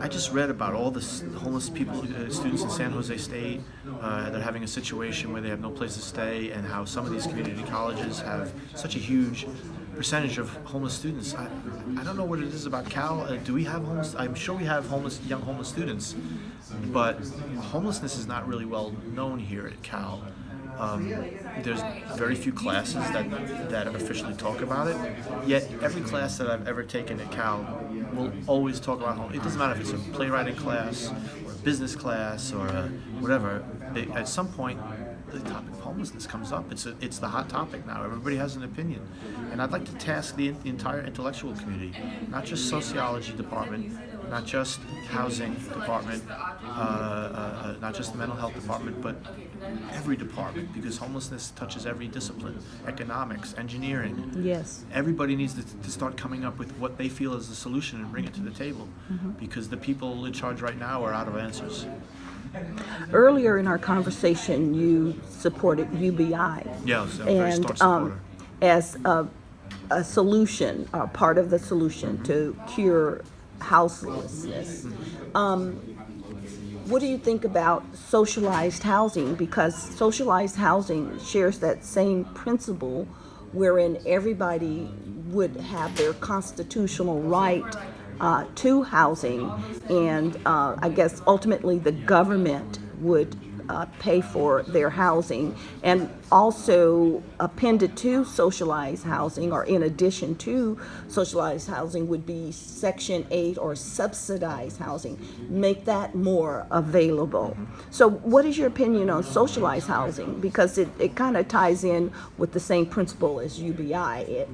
I just read about all the homeless people, students in San Jose State. They're having a situation where they have no place to stay, and how some of these community colleges have such a huge percentage of homeless students. I don't know what it is about Cal. Do we have homeless? I'm sure we have young homeless students, but homelessness is not really well known here at Cal. There's very few classes that officially talk about it, yet every class that I've ever taken at Cal will always talk about home. It doesn't matter if it's a playwriting class or a business class or whatever. At some point, the topic of homelessness comes up. It's the hot topic now. Everybody has an opinion. And I'd like to task the entire intellectual community, not just sociology department, not just housing department, not just the mental health department, but every department, because homelessness touches every discipline: economics, engineering. Yes. Everybody needs to start coming up with what they feel is the solution and bring it to the table, because the people in charge right now are out of answers. Earlier in our conversation, you supported UBI. Yeah, so I'm a very staunch supporter. As a solution, part of the solution to cure houselessness. What do you think about socialized housing? Because socialized housing shares that same principle wherein everybody would have their constitutional right to housing, and I guess ultimately the government would pay for their housing. And also appended to socialized housing, or in addition to socialized housing, would be Section 8 or subsidized housing. Make that more available. So what is your opinion on socialized housing? Because it kind of ties in with the same principle as UBI.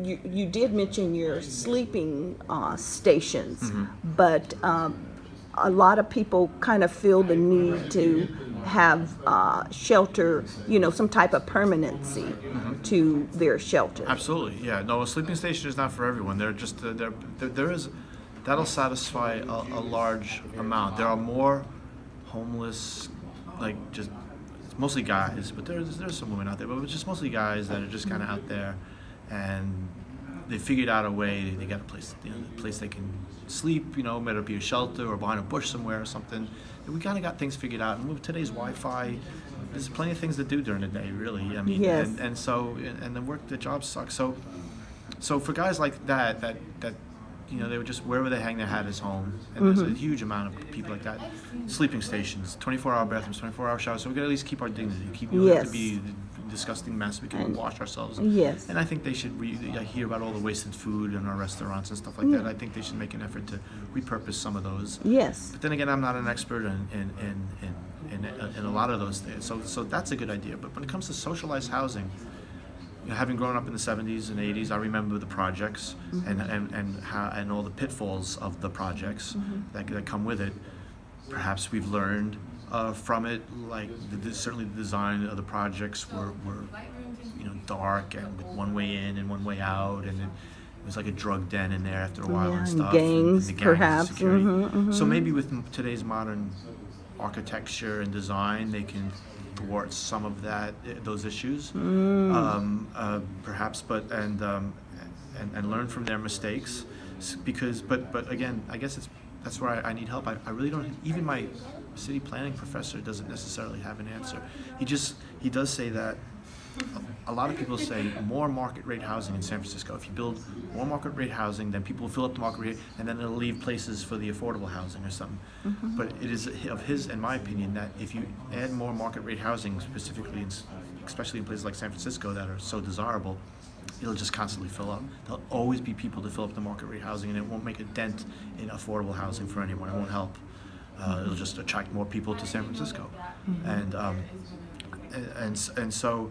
You did mention your sleeping stations, but a lot of people kind of feel the need to have shelter, some type of permanency to their shelter. Absolutely, yeah. No, a sleeping station is not for everyone. That'll satisfy a large amount. There are more homeless, like just mostly guys, but there's some women out there, but it's just mostly guys that are just kind of out there, and they figured out a way. They got a place, a place they can sleep, whether it be a shelter or behind a bush somewhere or something. We kind of got things figured out. And with today's Wi-Fi, there's plenty of things to do during the day, really. I mean, yes. and the jobs suck. So for guys like that they would just, wherever they hang their hat is home. And there's a huge amount of people like that. Sleeping stations, 24-hour bathrooms, 24-hour showers. So we can at least keep our dignity. We don't have to be a disgusting mess. We can wash ourselves. Yes. And I think they should I hear about all the wasted food in our restaurants and stuff like that. I think they should make an effort to repurpose some of those. Yes. But then again, I'm not an expert in a lot of those things. So that's a good idea. But when it comes to socialized housing, having grown up in the 70s and 80s, I remember the projects and all the pitfalls of the projects that come with it. Perhaps we've learned from it, like certainly the design of the projects were dark and with one way in and one way out, and it was like a drug den in there after a while and stuff. Gangs, and the perhaps. Security. So maybe with today's modern architecture and design, they can thwart some of those issues, perhaps, and learn from their mistakes, but again, I guess that's where I need help. I really don't. Even my city planning professor doesn't necessarily have an answer. He does say that a lot of people say more market rate housing in San Francisco. If you build more market rate housing, then people will fill up the market rate, and then it'll leave places for the affordable housing or something. But it is of his and my opinion that if you add more market rate housing, specifically, especially in places like San Francisco that are so desirable, it'll just constantly fill up. There'll always be people to fill up the market rate housing, and it won't make a dent in affordable housing for anyone. It won't help. It'll just attract more people to San Francisco, and so.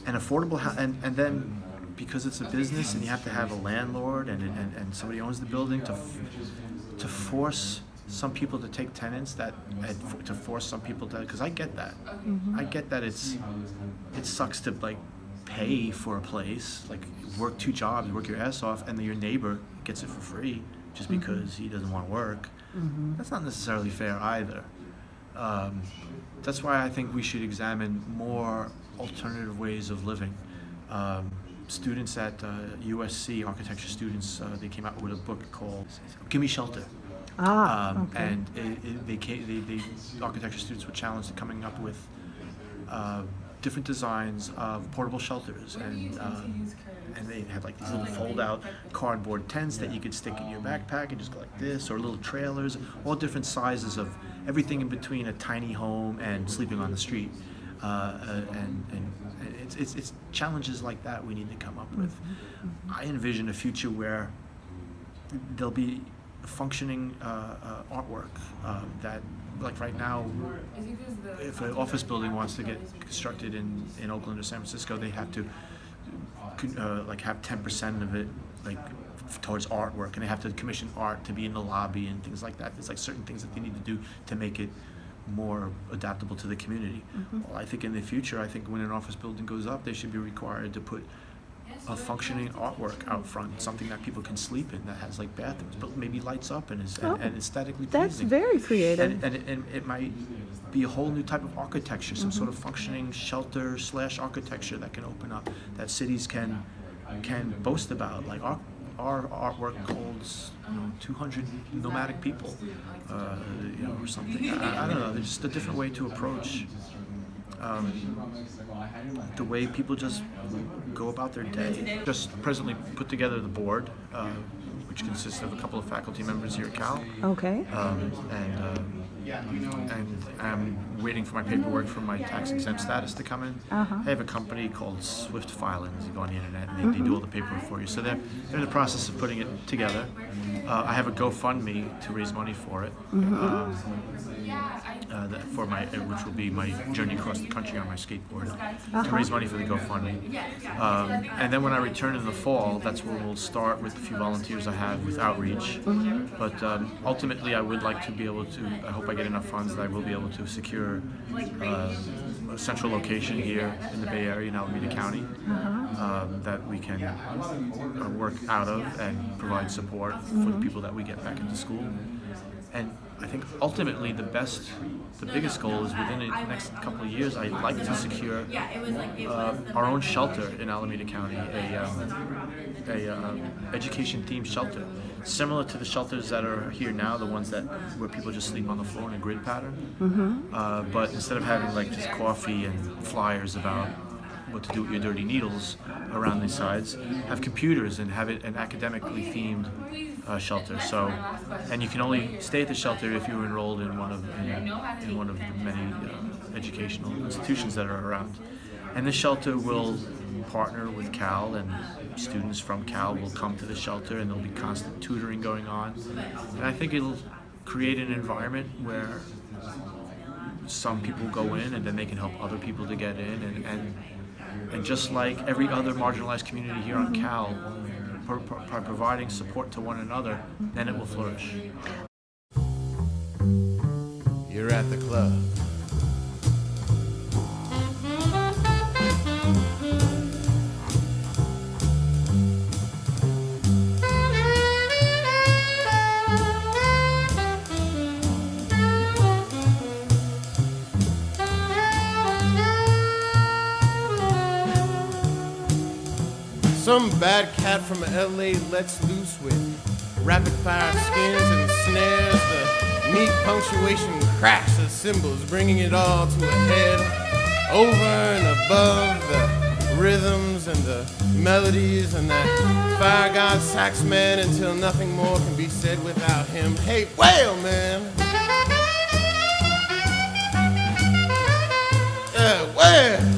And affordable, and then because it's a business and you have to have a landlord and somebody owns the building to force some people to take tenants, to force some people to, because I get that. I get that it sucks to like pay for a place, like work 2 jobs, work your ass off, and then your neighbor gets it for free just because he doesn't want to work. That's not necessarily fair either. That's why I think we should examine more alternative ways of living. students at USC, architecture students, they came out with a book called "Gimme Shelter." Okay. And the architecture students were challenged to coming up with different designs of portable shelters, and they had like these little fold-out cardboard tents that you could stick in your backpack and just go like this, or little trailers, all different sizes of everything in between a tiny home and sleeping on the street. And it's challenges like that we need to come up with. I envision a future where there'll be functioning artwork that, like right now, if an office building wants to get constructed in Oakland or San Francisco, they have to like have 10% of it like towards artwork, and they have to commission art to be in the lobby and things like that. There's like certain things that they need to do to make it more adaptable to the community. Well, I think in the future, I think when an office building goes up, they should be required to put a functioning artwork out front, something that people can sleep in, that has like bathrooms, but maybe lights up and is and aesthetically pleasing. That's very creative. And it might be a whole new type of architecture, some sort of functioning shelter / architecture that can open up, that cities can boast about. Like our artwork holds 200 nomadic people, or something. I don't know. There's just a different way to approach the way people just go about their day. Just presently put together the board, which consists of a couple of faculty members here at Cal. Okay. And I'm waiting for my paperwork for my tax-exempt status to come in. I have a company called Swift Filings. You go on the internet and they do all the paperwork for you. So they're in the process of putting it together. I have a GoFundMe to raise money for it, which will be my journey across the country on my skateboard, to raise money for the GoFundMe. And then when I return in the fall, that's where we'll start with a few volunteers I have with outreach. But ultimately, I would like to be able to, I hope I get enough funds that I will be able to secure a central location here in the Bay Area in Alameda County that we can work out of and provide support for the people that we get back into school. And I think ultimately the biggest goal is within the next couple of years, I'd like to secure our own shelter in Alameda County, a education-themed shelter, similar to the shelters that are here now, the ones where people just sleep on the floor in a grid pattern. But instead of having like just coffee and flyers about what to do with your dirty needles around these sides, have computers and have it an academically themed shelter. So, and you can only stay at the shelter if you're enrolled in one of the many educational institutions that are around. And the shelter will partner with Cal, and students from Cal will come to the shelter, and there'll be constant tutoring going on. And I think it'll create an environment where some people go in and then they can help other people to get in, and just like every other marginalized community here on Cal, by providing support to one another, then it will flourish. You're at the club. Some bad cat from LA lets loose with rapid fire skins and snares. The neat punctuation cracks the cymbals, bringing it all to a head. Over and above the rhythms and the melodies and that fire god sax man, until nothing more can be said without him. Hey, whale man! Yeah, whale!